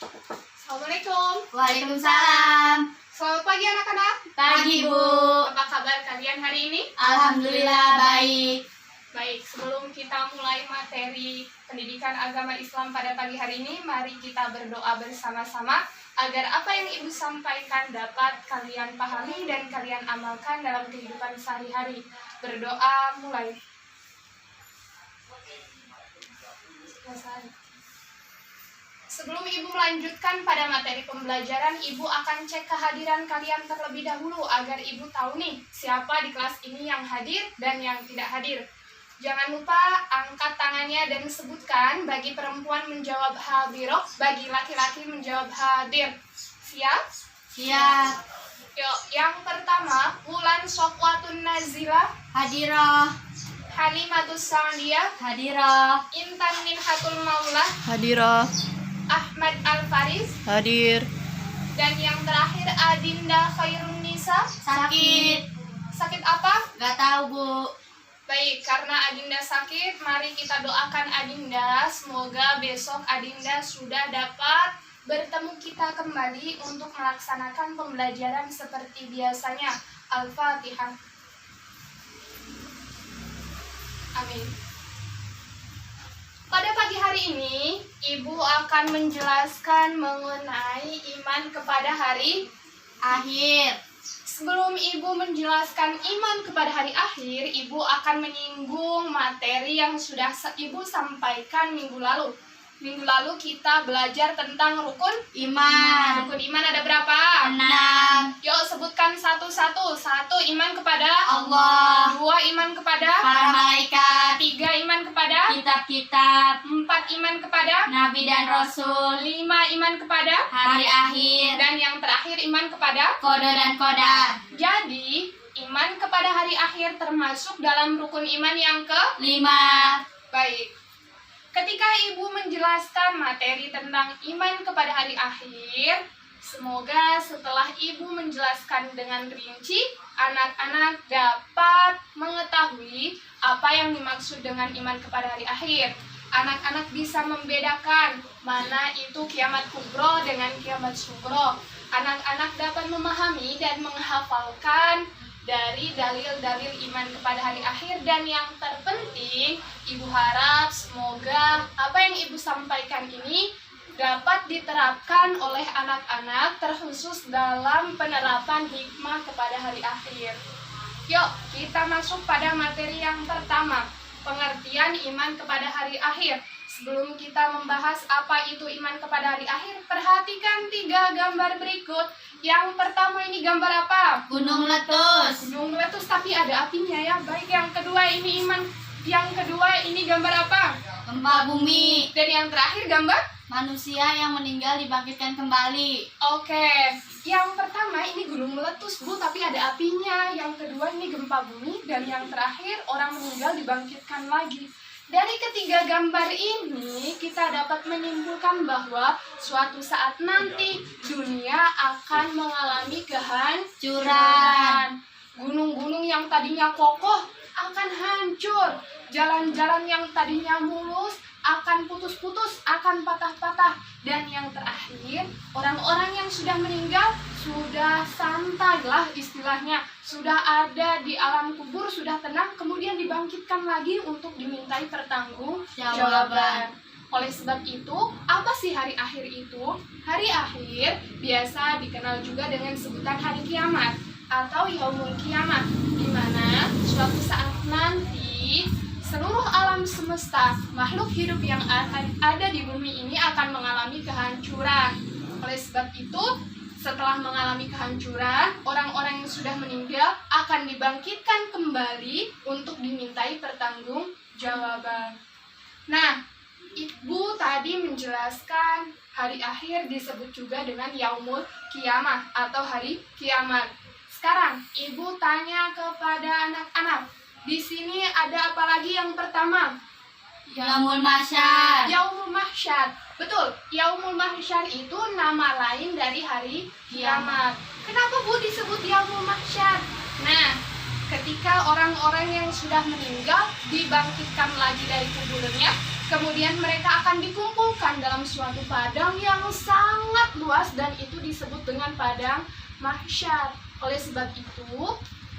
Assalamualaikum. Waalaikumsalam. Selamat pagi anak-anak. Pagi, Bu. Apa kabar kalian hari ini? Alhamdulillah baik. Baik, sebelum kita mulai materi pendidikan agama Islam pada pagi hari ini, mari kita berdoa bersama-sama agar apa yang Ibu sampaikan dapat kalian pahami dan kalian amalkan dalam kehidupan sehari-hari. Berdoa mulai. Sebelum Ibu melanjutkan pada materi pembelajaran, Ibu akan cek kehadiran kalian terlebih dahulu agar Ibu tahu nih siapa di kelas ini yang hadir dan yang tidak hadir. Jangan lupa angkat tangannya dan sebutkan, bagi perempuan menjawab hadirah, bagi laki-laki menjawab hadir. Siap? Siap. Yuk, yang pertama, Wulan Sofwatun Nazila, Hadirah. Halimatus Sa'diyah, Hadirah. Intan Minhatul Maulah, Hadirah. Ahmad Al-Faris, Hadir. dan yang terakhir Adinda Khairun Nisa. Sakit. Sakit apa? Gak tahu, Bu. Baik, karena Adinda sakit, mari kita doakan Adinda. Semoga besok Adinda sudah dapat bertemu kita kembali untuk melaksanakan pembelajaran seperti biasanya. Al-Fatihah. Amin. Pada pagi hari ini, Ibu akan menjelaskan mengenai iman kepada hari Akhir. Sebelum Ibu menjelaskan iman kepada hari akhir, Ibu akan menyinggung materi yang sudah Ibu sampaikan minggu lalu. Minggu lalu kita belajar tentang rukun Iman. Rukun iman ada berapa? 6. Yuk sebutkan satu-satu. 1, iman kepada Allah. 2, iman kepada Para malaikat. 3, iman kepada Kitab-kitab. 4, iman kepada Nabi dan Rasul. 5, iman kepada Hari akhir. dan yang terakhir iman kepada. Kode dan kodar. Jadi, iman kepada hari akhir termasuk dalam rukun iman yang ke 5. Baik, ketika Ibu menjelaskan materi tentang iman kepada hari akhir, semoga setelah Ibu menjelaskan dengan rinci, anak-anak dapat mengetahui apa yang dimaksud dengan iman kepada hari akhir. Anak-anak bisa membedakan mana itu kiamat kubro dengan kiamat sugro. Anak-anak dapat memahami dan menghafalkan dari dalil-dalil iman kepada hari akhir, dan yang terpenting Ibu harap semoga apa yang Ibu sampaikan ini dapat diterapkan oleh anak-anak terkhusus dalam penerapan hikmah kepada hari akhir. Yuk, kita masuk pada materi yang pertama, pengertian iman kepada hari akhir. Sebelum kita membahas apa itu iman kepada hari akhir, perhatikan 3 gambar berikut. Yang pertama ini gambar apa? Gunung meletus. Gunung meletus tapi ada apinya ya. Baik, yang kedua ini iman. Yang kedua ini gambar apa? Gempa bumi. Dan yang terakhir gambar? Manusia yang meninggal dibangkitkan kembali. Oke, yang pertama ini gunung meletus, Bu, tapi ada apinya. Yang kedua ini gempa bumi, dan yang terakhir orang meninggal dibangkitkan lagi. Dari ketiga gambar ini, kita dapat menyimpulkan bahwa suatu saat nanti dunia akan mengalami kehancuran. Gunung-gunung yang tadinya kokoh akan hancur. Jalan-jalan yang tadinya mulus akan putus-putus, akan patah-patah. Dan yang terakhir, orang-orang yang sudah meninggal sudah santai lah istilahnya, sudah ada di alam kubur, sudah tenang, kemudian dibangkitkan lagi untuk dimintai pertanggungjawaban. Oleh sebab itu, apa sih hari akhir itu? Hari akhir biasa dikenal juga dengan sebutan hari kiamat atau yaumul kiamat, di mana suatu saat nanti seluruh alam semesta, makhluk hidup yang akan ada di bumi ini akan mengalami kehancuran. Oleh sebab itu, setelah mengalami kehancuran, orang-orang yang sudah meninggal akan dibangkitkan kembali untuk dimintai pertanggungjawaban. Nah, Ibu tadi menjelaskan hari akhir disebut juga dengan yaumul kiamah atau hari kiamat. Sekarang, Ibu tanya kepada anak-anak, di sini ada apa lagi yang pertama? Yaumul Mahsyar. Yaumul Mahsyar. Betul, Yaumul Mahsyar itu nama lain dari hari kiamat. Kenapa Bu disebut Yaumul Mahsyar? Nah, ketika orang-orang yang sudah meninggal dibangkitkan lagi dari kuburnya, Kemudian mereka akan dikumpulkan dalam suatu padang yang sangat luas dan itu disebut dengan padang mahsyar. Oleh sebab itu,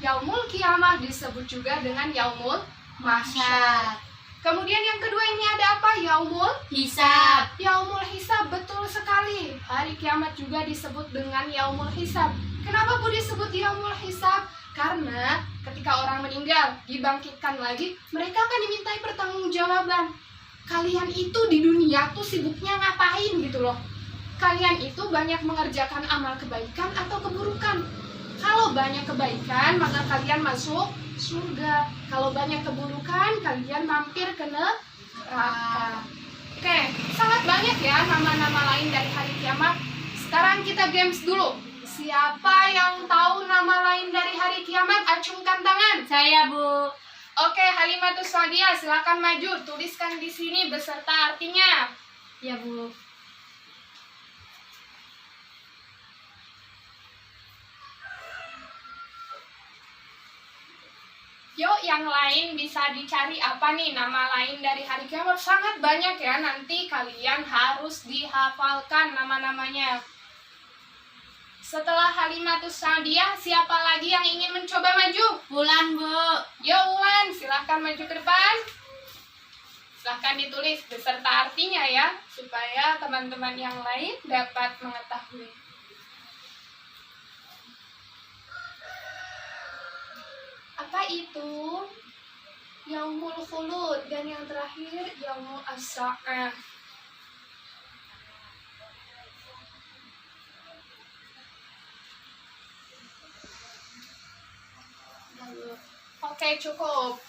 yaumul kiamah disebut juga dengan yaumul mahsyar. Kemudian yang kedua ini ada apa? Yaumul Hisab. Yaumul hisab, betul sekali. Hari kiamat juga disebut dengan yaumul hisab. Kenapa Bu disebut yaumul hisab? Karena ketika orang meninggal, dibangkitkan lagi, mereka akan dimintai pertanggungjawaban. Kalian itu di dunia tuh sibuknya ngapain gitu loh. Kalian itu banyak mengerjakan amal kebaikan atau keburukan. Kalau banyak kebaikan, maka kalian masuk surga. Kalau banyak keburukan, kalian mampir ke neraka. Oke, sangat banyak ya nama-nama lain dari hari kiamat. Sekarang kita games dulu. Siapa yang tahu nama lain dari hari kiamat? Acungkan tangan. Saya, Bu. Oke, Halimatus Sa'diyah, silakan maju. Tuliskan di sini beserta artinya. Ya, Bu. Yuk, yang lain bisa dicari apa nih nama lain dari hari kiamat? Sangat banyak ya, nanti kalian harus dihafalkan nama-namanya. Setelah Halimatus Sa'diyah, siapa lagi yang ingin mencoba maju? Bulan, Bu. Yo Wulan, silahkan maju ke depan. Silahkan ditulis beserta artinya ya, supaya teman-teman yang lain dapat mengetahui. Apa itu? Yaumul khulud, dan yang terakhir Yaumul as-sa'ah. Oke, cukup.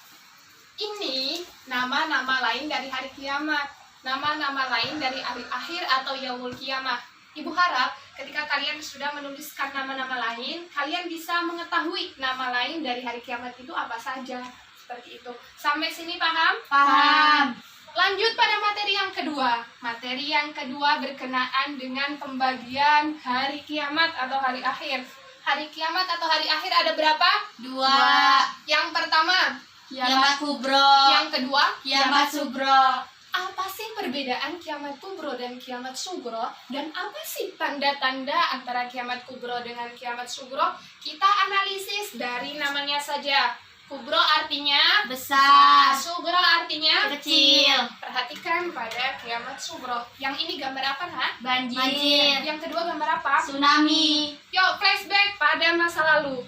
Ini nama-nama lain dari hari kiamat. Nama-nama lain dari hari akhir atau yaumul kiamah. Ibu harap ketika kalian sudah menuliskan nama-nama lain, kalian bisa mengetahui nama lain dari hari kiamat itu apa saja. Seperti itu. Sampai sini paham? Paham. Lanjut pada materi yang kedua. Materi yang kedua berkenaan dengan pembagian hari kiamat atau hari akhir. Hari kiamat atau hari akhir ada berapa? 2. Yang pertama, Kiamat kubro. yang kedua, Kiamat subro. apa sih perbedaan kiamat kubro dan kiamat sugro? Dan apa sih tanda-tanda antara kiamat kubro dengan kiamat sugro? Kita analisis dari namanya saja. Kubro artinya Besar. sugro artinya Kecil. Perhatikan pada kiamat sugro. Yang ini gambar apa, Nak? Banjir. Yang kedua gambar apa? Tsunami. Yuk, flashback pada masa lalu.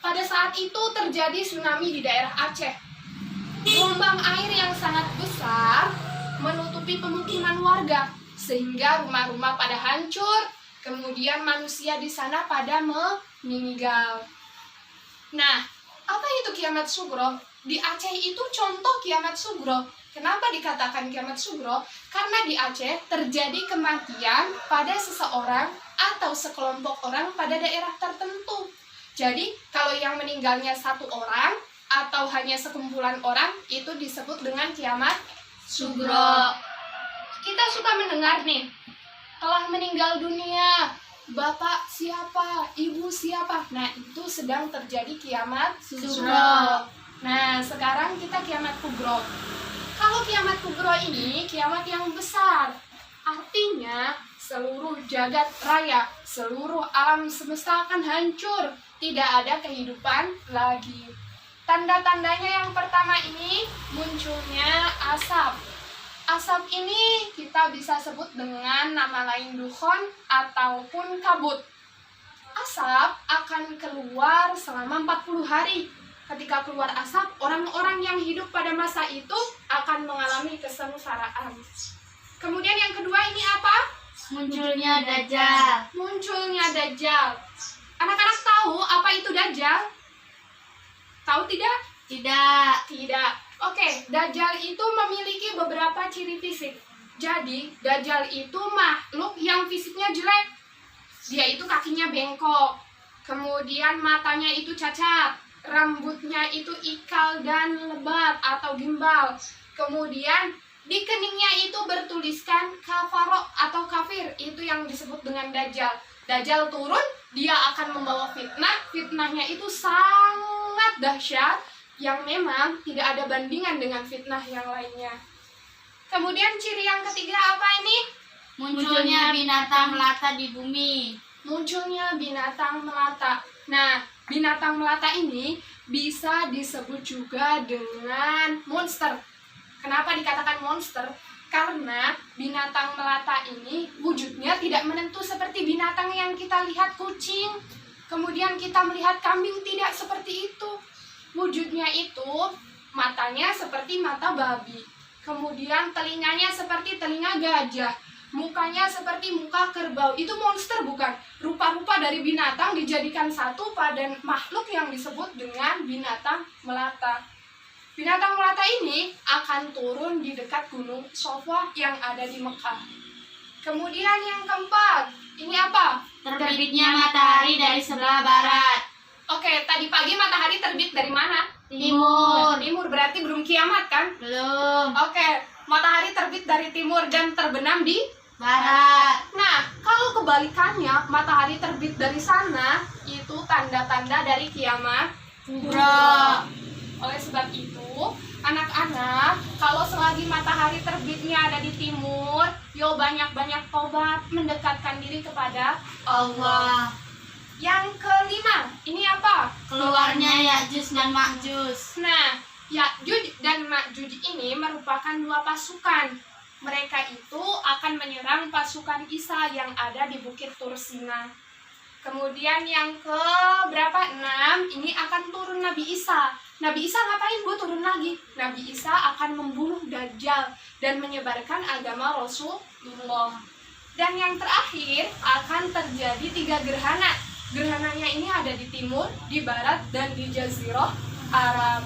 Pada saat itu terjadi tsunami di daerah Aceh. Gelombang air yang sangat besar menutupi pemukiman warga, sehingga rumah-rumah pada hancur, kemudian manusia di sana pada meninggal. Nah, apa itu kiamat sugro? Di Aceh itu contoh kiamat sugro. Kenapa dikatakan kiamat sugro? Karena di Aceh terjadi kematian pada seseorang atau sekelompok orang pada daerah tertentu. Jadi, kalau yang meninggalnya satu orang atau hanya sekumpulan orang, itu disebut dengan kiamat sugro. Kita suka mendengar nih, telah meninggal dunia, bapak siapa, ibu siapa. Nah, itu sedang terjadi kiamat sugro. Nah, sekarang kita kiamat kubro. Kalau kiamat kubro ini kiamat yang besar. Artinya, seluruh jagat raya, seluruh alam semesta akan hancur. Tidak ada kehidupan lagi. Tanda-tandanya yang pertama ini munculnya asap. Asap ini kita bisa sebut dengan nama lain dukhon ataupun kabut. Asap akan keluar selama 40 hari. Ketika keluar asap, orang-orang yang hidup pada masa itu akan mengalami kesengsaraan. Kemudian yang kedua ini apa? Munculnya Dajjal. Munculnya Dajjal. Anak-anak tahu apa itu Dajjal? Tahu tidak? Tidak. Tidak. Oke, Dajjal itu memiliki beberapa ciri fisik. Jadi, Dajjal itu makhluk yang fisiknya jelek. Dia itu kakinya bengkok. Kemudian matanya itu cacat. Rambutnya itu ikal dan lebat atau gimbal. Kemudian di keningnya itu bertuliskan kafaro atau kafir. Itu yang disebut dengan Dajjal. Dajjal turun, dia akan membawa fitnah. Fitnahnya itu sangat dahsyat, yang memang tidak ada bandingan dengan fitnah yang lainnya. Kemudian ciri yang ketiga apa ini? Munculnya binatang melata di bumi. Munculnya binatang melata. Nah, binatang melata ini bisa disebut juga dengan monster. Kenapa dikatakan monster? Karena binatang melata ini wujudnya tidak menentu seperti binatang yang kita lihat kucing. Kemudian kita melihat kambing, tidak seperti itu. Wujudnya itu matanya seperti mata babi. Kemudian telinganya seperti telinga gajah. Mukanya seperti muka kerbau. Itu monster bukan? Rupa-rupa dari binatang dijadikan satu pada makhluk yang disebut dengan binatang melata. Binatang melata ini akan turun di dekat gunung Sofa yang ada di Mekah. Kemudian yang keempat, ini apa? Terbitnya matahari dari sebelah barat. Oke, tadi pagi matahari terbit dari mana? Timur. Timur berarti belum kiamat kan? Belum. Oke, matahari terbit dari timur dan terbenam di Barat. Nah, kalau kebalikannya, matahari terbit dari sana, itu tanda-tanda dari kiamat Kubra. Oleh sebab itu, anak-anak, kalau selagi matahari terbitnya ada di timur, yo banyak-banyak tobat, mendekatkan diri kepada Allah. Yang kelima, ini apa? Keluarnya Ya'juj dan Ma'juj. Nah, Ya'juj dan Ma'juj ini merupakan dua pasukan. Mereka itu akan menyerang pasukan Isa yang ada di Bukit Tursina. Kemudian yang ke berapa? 6, ini akan turun Nabi Isa. Nabi Isa ngapain bu turun lagi? Nabi Isa akan membunuh Dajjal dan menyebarkan agama Rasulullah. Dan yang terakhir akan terjadi 3 gerhana. Gerhananya ini ada di timur, di barat, dan di Jazirah Arab.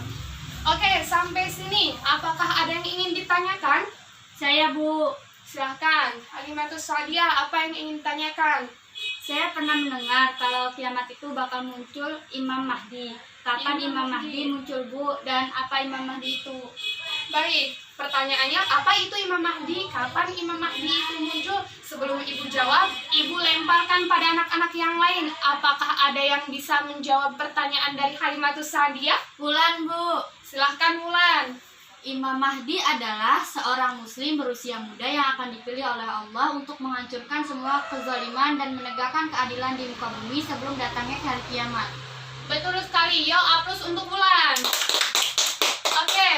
Oke, sampai sini. Apakah ada yang ingin ditanyakan? Saya Bu. Silahkan. Halimatus Sa'diyah, apa yang ingin ditanyakan? Saya pernah mendengar kalau kiamat itu bakal muncul Imam Mahdi. Kapan Imam Mahdi muncul Bu? Dan apa Imam Mahdi itu? Baik, pertanyaannya apa itu Imam Mahdi? Kapan Imam Mahdi itu muncul? Sebelum Ibu jawab, Ibu lemparkan pada anak-anak yang lain. Apakah ada yang bisa menjawab pertanyaan dari Halimatus Sa'diyah? Bulan Bu. Silahkan Wulan. Imam Mahdi adalah seorang muslim berusia muda yang akan dipilih oleh Allah untuk menghancurkan semua kezaliman dan menegakkan keadilan di muka bumi sebelum datangnya hari kiamat. Betul sekali, yo aplaus untuk Wulan. Oke,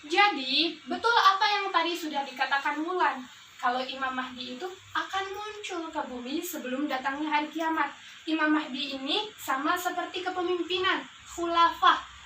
jadi betul apa yang tadi sudah dikatakan Wulan. Kalau Imam Mahdi itu akan muncul ke bumi sebelum datangnya hari kiamat. Imam Mahdi ini sama seperti kepemimpinan, khulafah,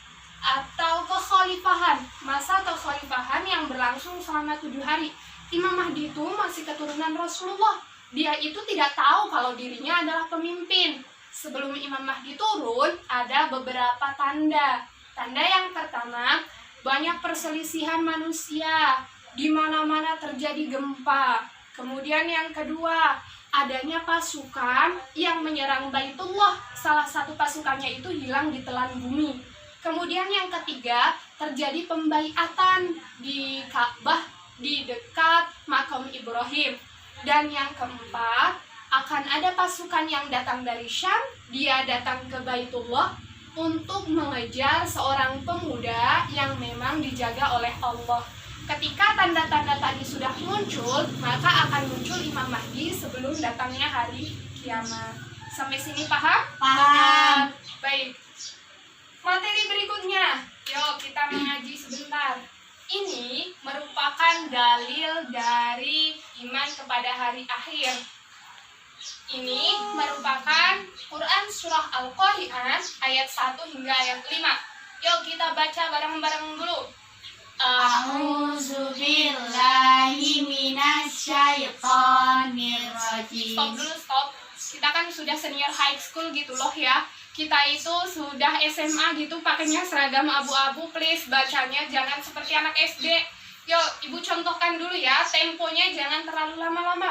atau kekhalifahan, masa kekhalifahan yang berlangsung selama 7 hari. Imam Mahdi itu masih keturunan Rasulullah. Dia itu tidak tahu kalau dirinya adalah pemimpin. Sebelum Imam Mahdi turun, ada beberapa tanda. Tanda yang pertama, banyak perselisihan manusia, di mana-mana terjadi gempa. Kemudian yang kedua, adanya pasukan yang menyerang Baitullah. Salah satu pasukannya itu hilang di telan bumi. Kemudian yang ketiga, terjadi pembaiatan di Ka'bah di dekat makam Ibrahim. Dan yang keempat, akan ada pasukan yang datang dari Syam, dia datang ke Baitullah untuk mengejar seorang pemuda yang memang dijaga oleh Allah. Ketika tanda-tanda tadi sudah muncul, maka akan muncul Imam Mahdi sebelum datangnya hari kiamat. Sampai sini paham? Paham. Baik. Materi berikutnya, yuk kita mengaji sebentar. Ini merupakan dalil dari iman kepada hari akhir. Ini merupakan Quran Surah Al-Qari'an ayat 1 hingga ayat 5. Yuk kita baca bareng-bareng dulu. A'udzu billahi minasyaitonir rajim. Stop dulu, stop. Kita kan sudah senior high school gitu loh ya. Kita itu sudah SMA gitu pakainya seragam abu-abu, please bacanya jangan seperti anak SD. Yuk, Ibu contohkan dulu ya, temponya jangan terlalu lama-lama.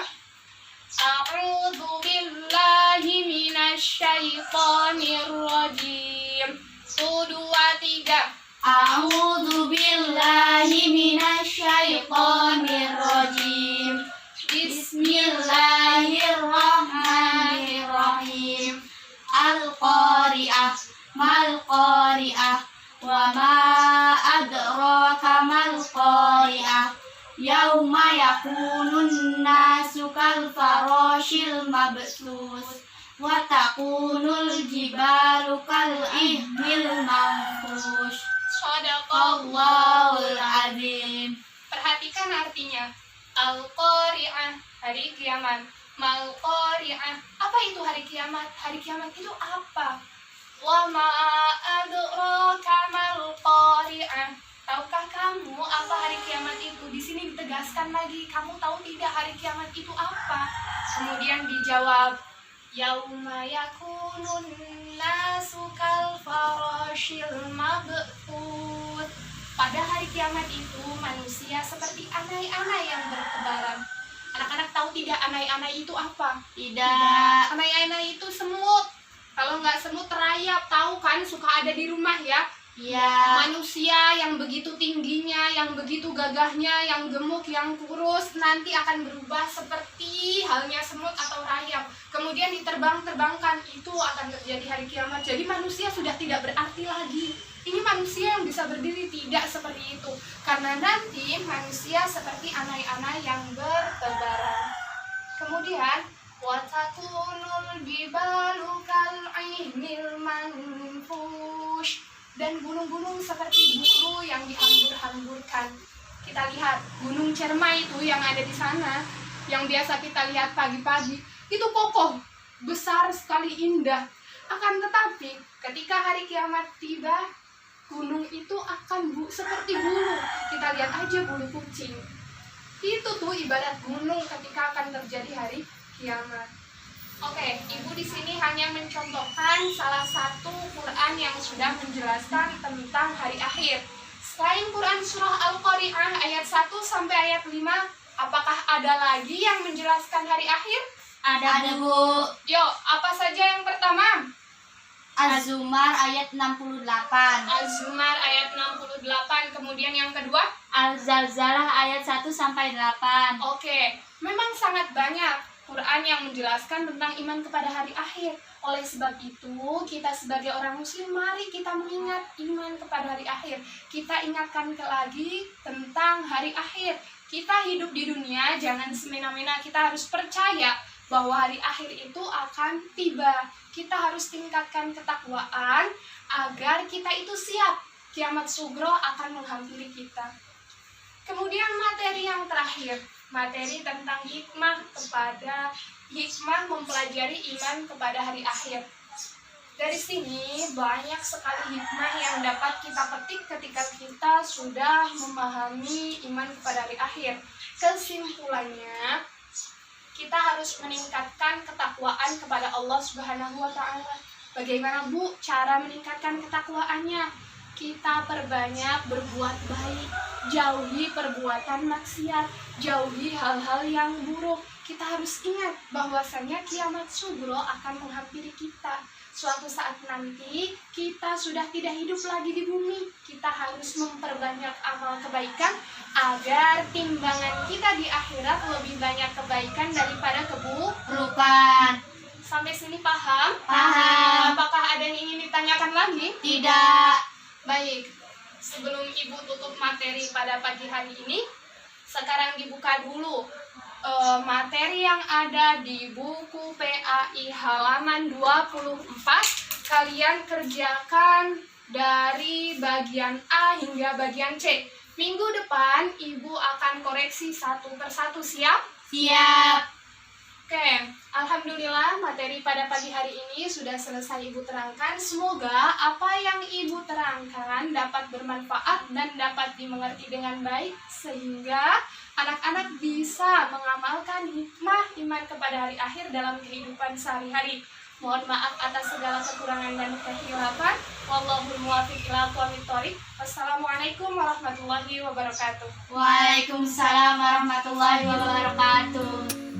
A'udzu billahi minasyaitonir rajim. 1, 2, 3. A'udzu billahi minasyaitonir rajim. Bismillahirrahmanirrahim. Al-Qari'ah, Mal-Qari'ah, wa ma adraka mal-Qari'ah, yauma yakunun nasu kal farashil mabsus wa takunul jibalu kal ihmil manfush. Shadaqallahul azim. Perhatikan artinya. Al-Qari'ah, hari kiamat. Mal-Qari'ah, apa itu hari kiamat? Hari kiamat itu apa? Wa ma adraka mal-Qari'ah. Tahukah kamu apa hari kiamat itu? Di sini ditegaskan lagi, kamu tahu tidak hari kiamat itu apa? Kemudian dijawab, yauma yakunun nasu kal farashil mabthut. Pada hari kiamat itu manusia seperti anai-anai yang bertebaran. Anak-anak tahu tidak anai-anai itu apa? Tidak. Anai-anai itu semut. Kalau nggak semut rayap, tahu kan, suka ada di rumah ya. Ya. Manusia yang begitu tingginya, yang begitu gagahnya, yang gemuk, yang kurus, nanti akan berubah seperti halnya semut atau rayap. Kemudian diterbang-terbangkan, itu akan terjadi hari kiamat. Jadi manusia sudah tidak berarti lagi. Ini manusia yang bisa berdiri, tidak seperti itu. Karena nanti manusia seperti anai-anai yang bertebaran. Kemudian, watakunul jibalu kal'ihmil manfush. Dan gunung-gunung seperti bulu yang dihambur-hamburkan. Kita lihat gunung Cermai itu yang ada di sana, yang biasa kita lihat pagi-pagi, itu kokoh, besar sekali, indah. Akan tetapi ketika hari kiamat tiba, gunung itu akan seperti bulu. Kita lihat aja bulu kucing. Itu tuh ibarat gunung ketika akan terjadi hari kiamat. Oke, Ibu di sini hanya mencontohkan salah satu Quran yang sudah menjelaskan tentang hari akhir. Selain Quran surah Al-Qari'ah ayat 1 sampai ayat 5, apakah ada lagi yang menjelaskan hari akhir? Ada, Bu. Yuk, apa saja yang pertama? Az-Zumar ayat 68. Az-Zumar ayat 68. Kemudian yang kedua? Al-Zalzalah ayat 1 sampai 8. Oke, memang sangat banyak Quran yang menjelaskan tentang iman kepada hari akhir. Oleh sebab itu, kita sebagai orang muslim, mari kita mengingat iman kepada hari akhir. Kita ingatkan lagi tentang hari akhir. Kita hidup di dunia, jangan semena-mena, kita harus percaya bahwa hari akhir itu akan tiba. Kita harus tingkatkan ketakwaan agar kita itu siap. Kiamat sugro akan menghampiri kita. Kemudian materi yang terakhir, materi tentang hikmah mempelajari iman kepada hari akhir. Dari sini banyak sekali hikmah yang dapat kita petik ketika kita sudah memahami iman kepada hari akhir. Kesimpulannya, kita harus meningkatkan ketakwaan kepada Allah Subhanahu wa Ta'ala. Bagaimana, Bu, cara meningkatkan ketakwaannya? Kita perbanyak berbuat baik, jauhi perbuatan maksiat, jauhi hal-hal yang buruk. Kita harus ingat bahwasanya kiamat sugro akan menghampiri kita. Suatu saat nanti kita sudah tidak hidup lagi di bumi. Kita harus memperbanyak amal kebaikan agar timbangan kita di akhirat lebih banyak kebaikan daripada keburukan. Sampai sini paham? Paham. Apakah ada yang ingin ditanyakan lagi? Tidak. Baik, sebelum Ibu tutup materi pada pagi hari ini, sekarang dibuka dulu materi yang ada di buku PAI halaman 24. Kalian kerjakan dari bagian A hingga bagian C. Minggu depan Ibu akan koreksi satu persatu, siap? Siap. Oke, alhamdulillah materi pada pagi hari ini sudah selesai Ibu terangkan. Semoga apa yang Ibu terangkan dapat bermanfaat dan dapat dimengerti dengan baik, sehingga anak-anak bisa mengamalkan hikmah iman kepada hari akhir dalam kehidupan sehari-hari. Mohon maaf atas segala kekurangan dan kehilafan. Wallahul muwaffiq ila aqwamit thoriq. Wassalamualaikum warahmatullahi wabarakatuh. Waalaikumsalam warahmatullahi wabarakatuh.